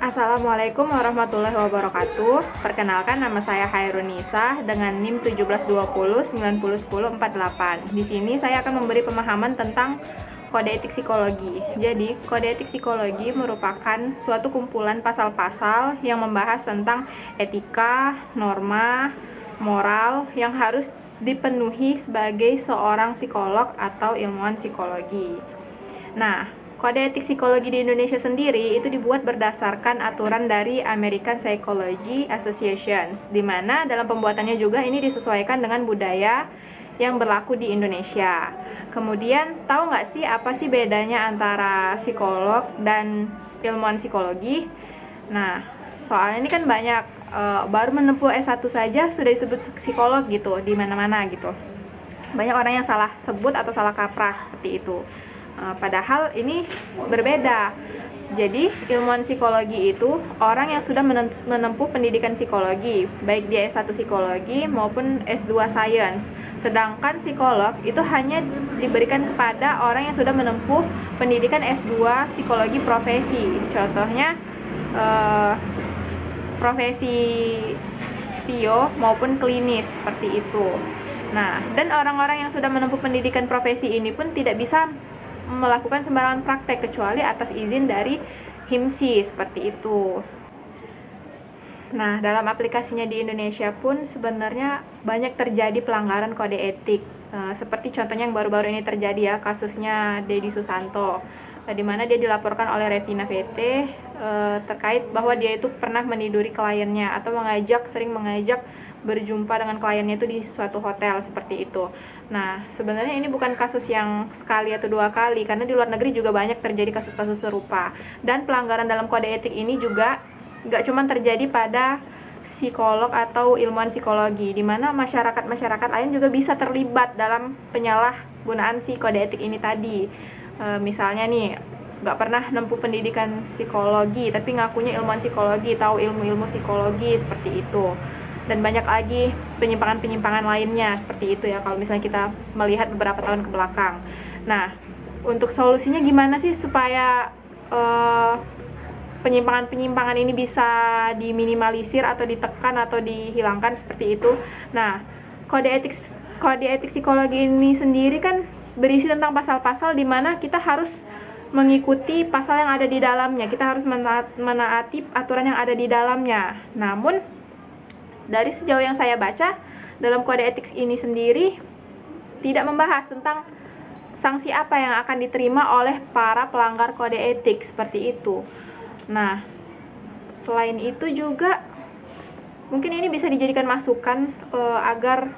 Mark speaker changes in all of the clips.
Speaker 1: Assalamualaikum warahmatullahi wabarakatuh. Perkenalkan, nama saya Hairunisa dengan NIM 1720901048. Di sini saya akan memberi pemahaman tentang kode etik psikologi. Jadi, kode etik psikologi merupakan suatu kumpulan pasal-pasal yang membahas tentang etika, norma, moral yang harus dipenuhi sebagai seorang psikolog atau ilmuwan psikologi. Nah, kode etik psikologi di Indonesia sendiri itu dibuat berdasarkan aturan dari American Psychology Association, di mana dalam pembuatannya juga ini disesuaikan dengan budaya yang berlaku di Indonesia. Kemudian, tahu nggak sih apa sih bedanya antara psikolog dan ilmuwan psikologi? Nah, soalnya ini kan banyak baru menempuh S1 saja sudah disebut psikolog gitu di mana-mana gitu. Banyak orang yang salah sebut atau salah kaprah seperti itu. Padahal ini berbeda. Jadi, ilmuwan psikologi itu orang yang sudah menempuh pendidikan psikologi, baik dia S1 psikologi maupun S2 sains. Sedangkan psikolog itu hanya diberikan kepada orang yang sudah menempuh pendidikan S2 psikologi profesi. Contohnya profesi PIO maupun klinis seperti itu. Nah, dan orang-orang yang sudah menempuh pendidikan profesi ini pun tidak bisa melakukan sembarangan praktek kecuali atas izin dari HIMSI seperti itu. Nah, dalam aplikasinya di Indonesia pun sebenarnya banyak terjadi pelanggaran kode etik. Seperti contohnya yang baru-baru ini terjadi ya, kasusnya Deddy Susanto, di mana dia dilaporkan oleh Revina VT terkait bahwa dia itu pernah meniduri kliennya atau sering mengajak berjumpa dengan kliennya itu di suatu hotel seperti itu. Nah, sebenarnya ini bukan kasus yang sekali atau dua kali, karena di luar negeri juga banyak terjadi kasus-kasus serupa. Dan pelanggaran dalam kode etik ini juga nggak cuma terjadi pada psikolog atau ilmuwan psikologi, di mana masyarakat lain juga bisa terlibat dalam penyalahgunaan si kode etik ini tadi. Misalnya nih, nggak pernah nempuh pendidikan psikologi, tapi ngakunya ilmuwan psikologi, tahu ilmu-ilmu psikologi seperti itu. Dan banyak lagi penyimpangan-penyimpangan lainnya seperti itu ya, kalau misalnya kita melihat beberapa tahun ke belakang. Nah, untuk solusinya gimana sih supaya penyimpangan-penyimpangan ini bisa diminimalisir atau ditekan atau dihilangkan seperti itu? Nah, kode etik psikologi ini sendiri kan berisi tentang pasal-pasal di mana kita harus mengikuti pasal yang ada di dalamnya. Kita harus menaati aturan yang ada di dalamnya. Namun dari sejauh yang saya baca, dalam kode etik ini sendiri tidak membahas tentang sanksi apa yang akan diterima oleh para pelanggar kode etik seperti itu. Nah, selain itu juga mungkin ini bisa dijadikan masukan agar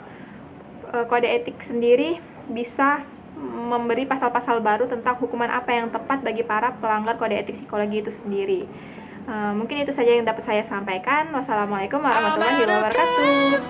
Speaker 1: kode etik sendiri bisa memberi pasal-pasal baru tentang hukuman apa yang tepat bagi para pelanggar kode etik psikologi itu sendiri. Mungkin itu saja yang dapat saya sampaikan. Wassalamualaikum warahmatullahi wabarakatuh.